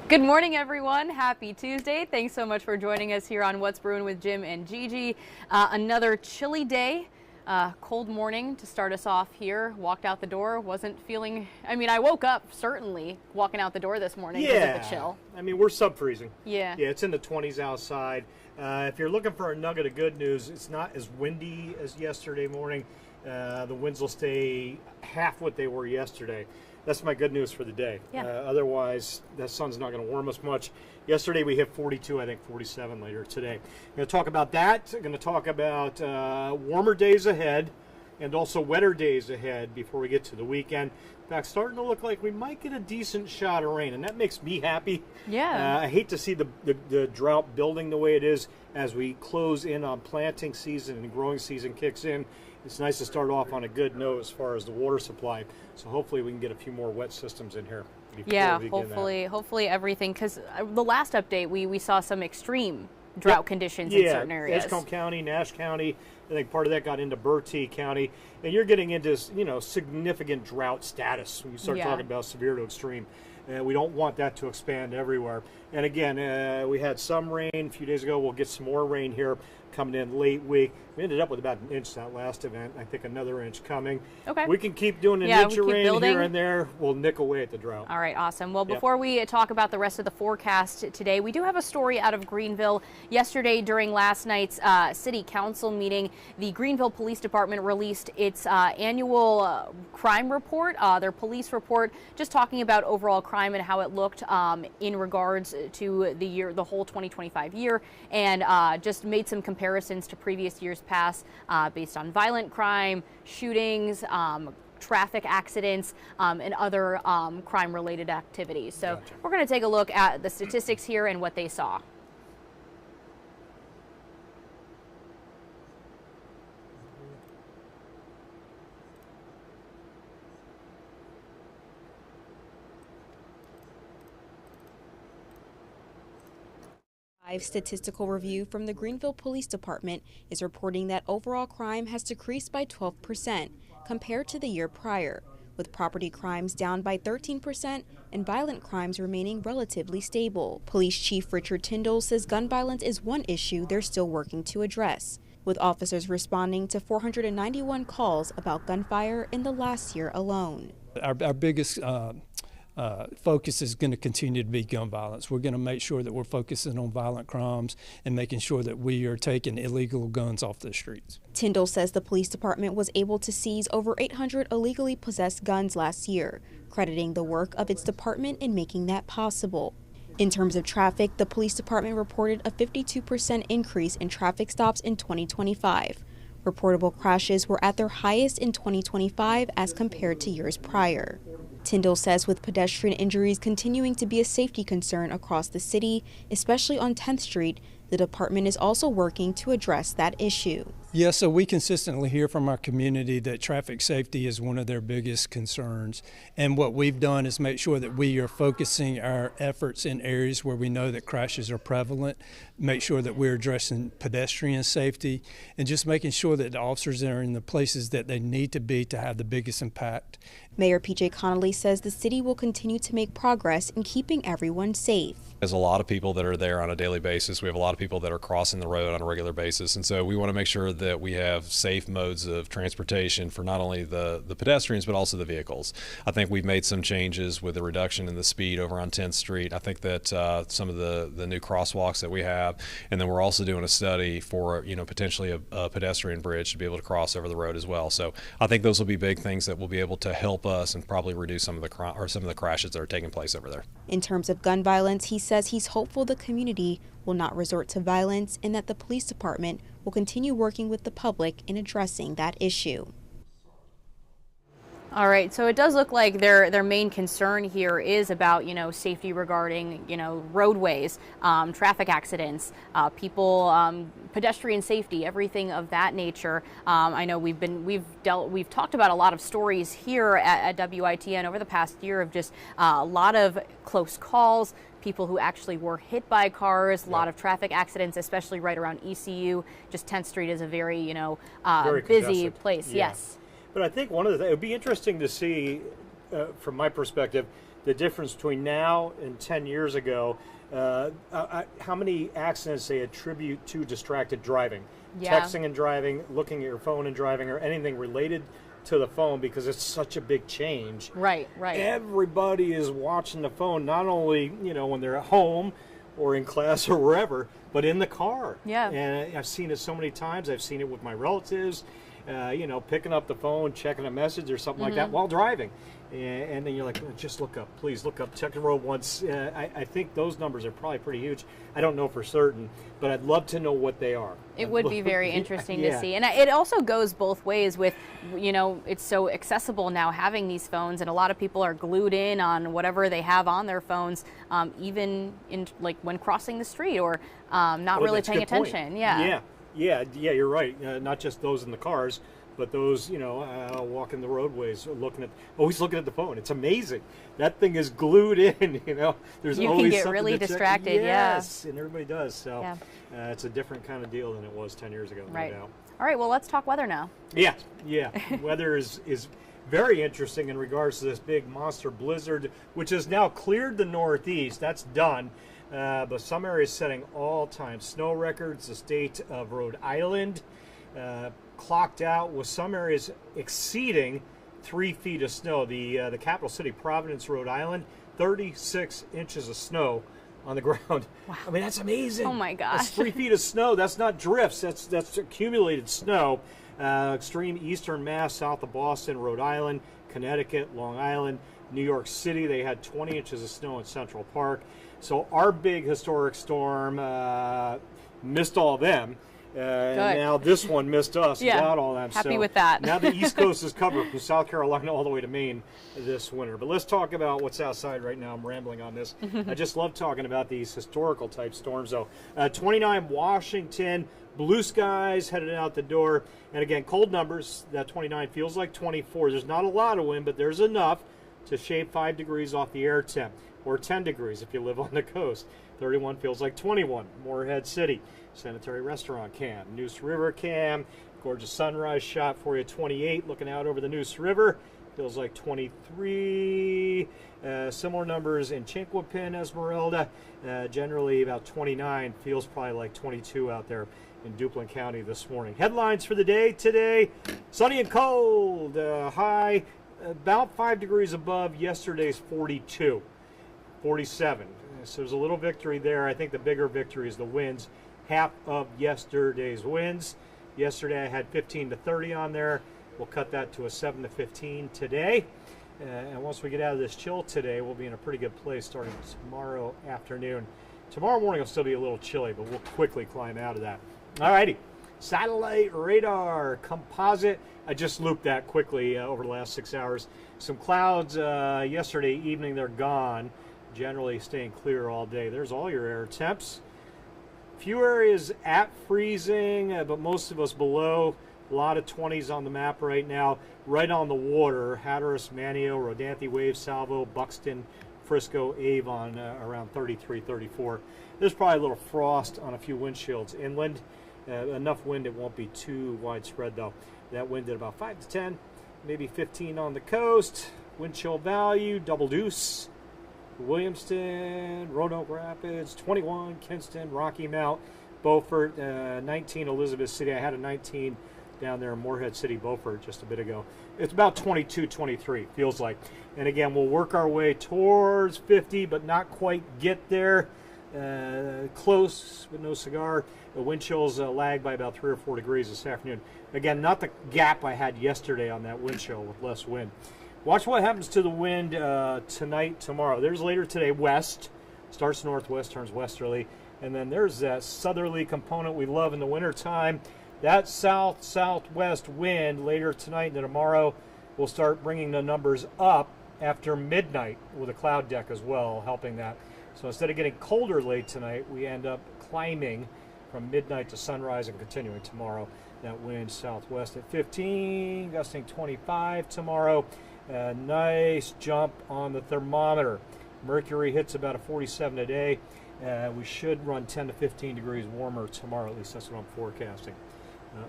Good morning, everyone. Happy Tuesday. Thanks so much for joining us here on What's Brewing with Jim and Gigi. Another chilly day, cold morning to start us off here. Walked out the door, wasn't feeling, I woke up certainly walking out the door this morning because of the chill. We're sub-freezing. Yeah, it's in the 20s outside. If you're looking for a nugget of good news, it's not as windy as yesterday morning. The winds will stay half what they were yesterday. That's my good news for the day. Yeah. Otherwise, the sun's not going to warm us much. Yesterday we hit 42, I think 47 later today. I'm going to talk about that. I'm going to talk about warmer days ahead and also wetter days ahead before we get to the weekend. In fact, starting to look like we might get a decent shot of rain, and that makes me happy. Yeah. I hate to see the drought building the way it is as we close in on planting season and growing season kicks in. It's nice to start off on a good note as far as the water supply. So hopefully we can get a few more wet systems in here. Yeah, hopefully everything, because the last update we saw some extreme drought conditions in certain areas. Edgecombe County, Nash County, I think part of that got into Bertie County. And you're getting into, significant drought status when you start talking about severe to extreme. We don't want that to expand everywhere. And again, we had some rain a few days ago. We'll get some more rain here coming in late week. We ended up with about an inch that last event. I think another inch coming. Okay. We can keep doing an inch of rain here and there. We'll nick away at the drought. All right, awesome. Well, before we talk about the rest of the forecast today, we do have a story out of Greenville. Yesterday, during last night's city council meeting, the Greenville Police Department released its annual crime report, their police report, just talking about overall crime and how it looked in regards to the whole 2025 year, and just made some comparisons to previous years past based on violent crime, shootings, traffic accidents, and other crime-related activities. So we're going to take a look at the statistics here and what they saw. Statistical review from the Greenville Police Department is reporting that overall crime has decreased by 12% compared to the year prior, with property crimes down by 13% and violent crimes remaining relatively stable. Police Chief Richard Tyndall says gun violence is one issue they're still working to address, with officers responding to 491 calls about gunfire in the last year alone. Our biggest focus is going to continue to be gun violence. We're going to make sure that we're focusing on violent crimes and making sure that we are taking illegal guns off the streets. Tyndall says the police department was able to seize over 800 illegally possessed guns last year, crediting the work of its department in making that possible. In terms of traffic, the police department reported a 52% increase in traffic stops in 2025. Reportable crashes were at their highest in 2025 as compared to years prior. Tyndall says with pedestrian injuries continuing to be a safety concern across the city, especially on 10th Street, the department is also working to address that issue. Yes, so we consistently hear from our community that traffic safety is one of their biggest concerns. And what we've done is make sure that we are focusing our efforts in areas where we know that crashes are prevalent, make sure that we're addressing pedestrian safety, and just making sure that the officers are in the places that they need to be to have the biggest impact. Mayor P.J. Connolly says the city will continue to make progress in keeping everyone safe. There's a lot of people that are there on a daily basis. We have a lot of people that are crossing the road on a regular basis. And so we want to make sure that we have safe modes of transportation for not only the pedestrians, but also the vehicles. I think we've made some changes with the reduction in the speed over on 10th Street. I think that some of the new crosswalks that we have, and then we're also doing a study for, potentially a pedestrian bridge to be able to cross over the road as well. So I think those will be big things that will be able to help us and probably reduce some of the crashes that are taking place over there. In terms of gun violence, he says he's hopeful the community will not resort to violence and that the police department will continue working with the public in addressing that issue. All right, so it does look like their main concern here is about, safety regarding, roadways, traffic accidents, people, pedestrian safety, everything of that nature. I know we've talked about a lot of stories here at WITN over the past year of just a lot of close calls, people who actually were hit by cars, a lot of traffic accidents, especially right around ECU. Just 10th Street is a very, very busy place. Yeah. Yes. But I think one of the things, it would be interesting to see, from my perspective, the difference between now and 10 years ago, how many accidents they attribute to distracted driving. Yeah. Texting and driving, looking at your phone and driving, or anything related to the phone, because it's such a big change. Right. Everybody is watching the phone, not only, when they're at home or in class or wherever, but in the car. Yeah. And I've seen it so many times. I've seen it with my relatives, picking up the phone, checking a message or something like that while driving. And then you're like, just look up, please look up, check the road once. I think those numbers are probably pretty huge. I don't know for certain, but I'd love to know what they are. It would be very interesting to see. And it also goes both ways with, it's so accessible now having these phones, and a lot of people are glued in on whatever they have on their phones, even in like when crossing the street or not really paying attention. Yeah, you're right. Not just those in the cars, but those, walking the roadways, always looking at the phone. It's amazing. That thing is glued in, There's you always can get something really to check. Distracted, yes, and everybody does. So yeah. It's a different kind of deal than it was 10 years ago. Right. No doubt. All right, well, let's talk weather now. Yeah. Weather is very interesting in regards to this big monster blizzard, which has now cleared the Northeast. That's done. But some areas setting all-time snow records. The state of Rhode Island clocked out with some areas exceeding 3 feet of snow. The capital city, Providence, Rhode Island, 36 inches of snow on the ground. Wow. I mean, that's amazing. Oh my gosh. That's 3 feet of snow. That's not drifts. That's accumulated snow. Extreme eastern Mass, south of Boston, Rhode Island, Connecticut, Long Island, New York City. They had 20 inches of snow in Central Park. So our big historic storm missed all of them. Now this one missed us without all that. Happy with that. Now the East Coast is covered from South Carolina all the way to Maine this winter. But let's talk about what's outside right now. I'm rambling on this. I just love talking about these historical type storms, though. 29 Washington, blue skies headed out the door. And again, cold numbers. That 29 feels like 24. There's not a lot of wind, but there's enough to shave 5 degrees off the air temp, or 10 degrees if you live on the coast. 31 feels like 21. Morehead City, Sanitary Restaurant cam, Neuse River cam, gorgeous sunrise shot for you, 28. Looking out over the Neuse River, feels like 23. Similar numbers in Chinquapin, Esmeralda, generally about 29. Feels probably like 22 out there in Duplin County this morning. Headlines for the day today: sunny and cold, high about 5 degrees above yesterday's 42, 47. So there's a little victory there. I think the bigger victory is the winds. Half of yesterday's winds. Yesterday I had 15 to 30 on there. We'll cut that to a 7 to 15 today. And once we get out of this chill today, we'll be in a pretty good place starting tomorrow afternoon. Tomorrow morning will still be a little chilly, but we'll quickly climb out of that. All righty. Satellite radar composite. I just looped that quickly over the last 6 hours. Some clouds yesterday evening, they're gone. Generally staying clear all day. There's all your air temps. Few areas at freezing, but most of us below. A lot of 20s on the map right now. Right on the water, Hatteras, Manio, Rodanthe, Wave, Salvo, Buxton, Frisco, Avon, around 33, 34. There's probably a little frost on a few windshields inland. Enough wind, it won't be too widespread though. That wind at about 5 to 10, maybe 15 on the coast. Wind chill value, Double Deuce, Williamston, Roanoke Rapids, 21, Kinston, Rocky Mount, Beaufort, 19, Elizabeth City. I had a 19 down there in Morehead City, Beaufort, just a bit ago. It's about 22, 23, feels like. And again, we'll work our way towards 50, but not quite get there. Close, but no cigar. The wind chills lag by about 3 or 4 degrees this afternoon. Again, not the gap I had yesterday on that wind chill with less wind. Watch what happens to the wind tonight, tomorrow. There's later today, west. Starts northwest, turns westerly. And then there's that southerly component we love in the wintertime. That south-southwest wind later tonight and tomorrow will start bringing the numbers up after midnight with a cloud deck as well, helping that. So instead of getting colder late tonight, we end up climbing from midnight to sunrise and continuing tomorrow. That wind southwest at 15, gusting 25 tomorrow. A nice jump on the thermometer. Mercury hits about a 47 today. We should run 10 to 15 degrees warmer tomorrow, at least that's what I'm forecasting.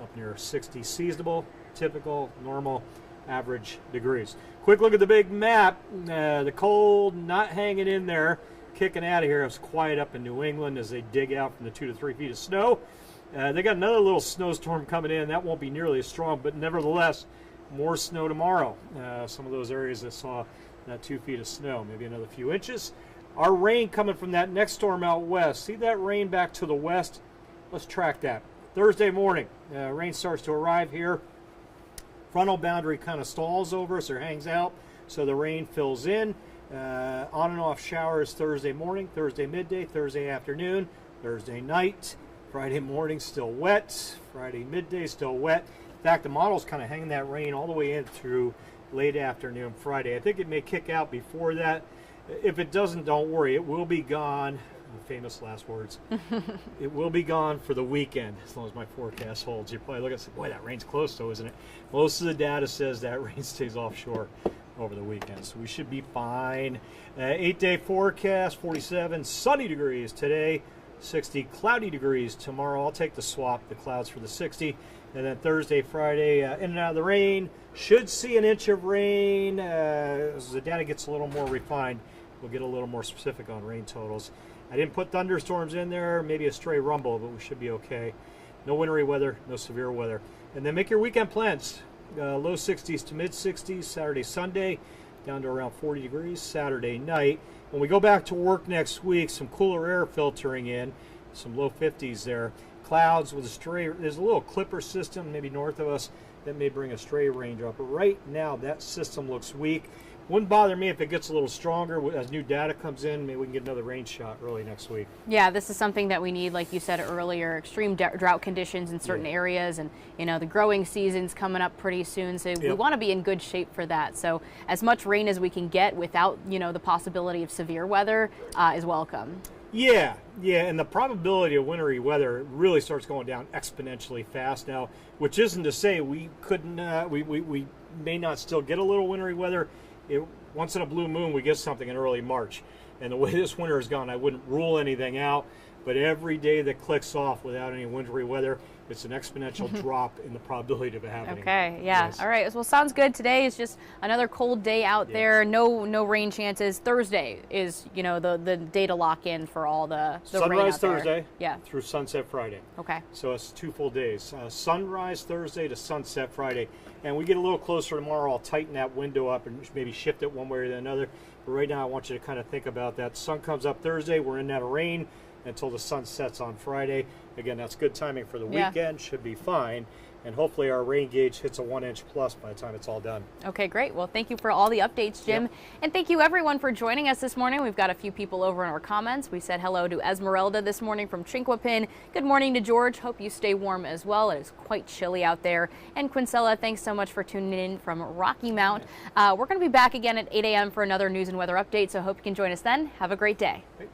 Up near 60, seasonable, typical, normal. average degrees. Quick look at the big map. The cold not hanging in there, kicking out of here. It's quiet up in New England as they dig out from the 2 to 3 feet of snow. They got another little snowstorm coming in. That won't be nearly as strong, but nevertheless, more snow tomorrow. Some of those areas that saw that 2 feet of snow, maybe another few inches. Our rain coming from that next storm out west. See that rain back to the west? Let's track that. Thursday morning, rain starts to arrive here. Frontal boundary kind of stalls over us or hangs out, so the rain fills in. On and off showers Thursday morning, Thursday midday, Thursday afternoon, Thursday night. Friday morning still wet. Friday midday still wet. In fact, the model's kind of hanging that rain all the way in through late afternoon Friday. I think it may kick out before that. If it doesn't, don't worry. It will be gone. Famous last words. It will be gone for the weekend, as long as my forecast holds. You probably look and say, boy, that rain's close though, isn't it? Most of the data says that rain stays offshore over the weekend, so we should be fine. 8-day forecast, 47 sunny degrees today, 60 cloudy degrees tomorrow. I'll take the swap, the clouds for the 60. And then Thursday, Friday, in and out of the rain. Should see an inch of rain. As the data gets a little more refined, we'll get a little more specific on rain totals. I didn't put thunderstorms in there, maybe a stray rumble, but we should be okay. No wintry weather, no severe weather. And then make your weekend plans. Low 60s to mid 60s, Saturday, Sunday, down to around 40 degrees Saturday night. When we go back to work next week, some cooler air filtering in, some low 50s there. Clouds with a stray, there's a little clipper system maybe north of us that may bring a stray raindrop. But right now, that system looks weak. Wouldn't bother me if it gets a little stronger as new data comes in. Maybe we can get another rain shot early next week. Yeah, this is something that we need, like you said earlier, extreme drought conditions in certain areas, and the growing season's coming up pretty soon, so we want to be in good shape for that. So as much rain as we can get without the possibility of severe weather is welcome. Yeah, and the probability of wintry weather really starts going down exponentially fast now, which isn't to say we couldn't, we may not still get a little wintry weather. Once in a blue moon, we get something in early March. And the way this winter has gone, I wouldn't rule anything out. But every day that clicks off without any wintry weather, it's an exponential drop in the probability of it happening. Okay, yeah. Yes. All right. Well, sounds good. Today is just another cold day out there. No rain chances. Thursday is, the day to lock in for all the sunrise rain out Thursday there. through sunset Friday. Okay. So it's 2 full days. Sunrise Thursday to sunset Friday. And we get a little closer tomorrow, I'll tighten that window up and maybe shift it one way or another. But right now I want you to kind of think about that. Sun comes up Thursday. We're in that rain until the sun sets on Friday. Again, that's good timing for the weekend. Should be fine. And hopefully our rain gauge hits a 1 inch plus by the time it's all done. Okay, great. Well, thank you for all the updates, Jim. Yep. And thank you, everyone, for joining us this morning. We've got a few people over in our comments. We said hello to Esmeralda this morning from Chinquapin. Good morning to George. Hope you stay warm as well. It is quite chilly out there. And Quincella, thanks so much for tuning in from Rocky Mount. We're going to be back again at 8 a.m. for another news and weather update, so hope you can join us then. Have a great day. Great.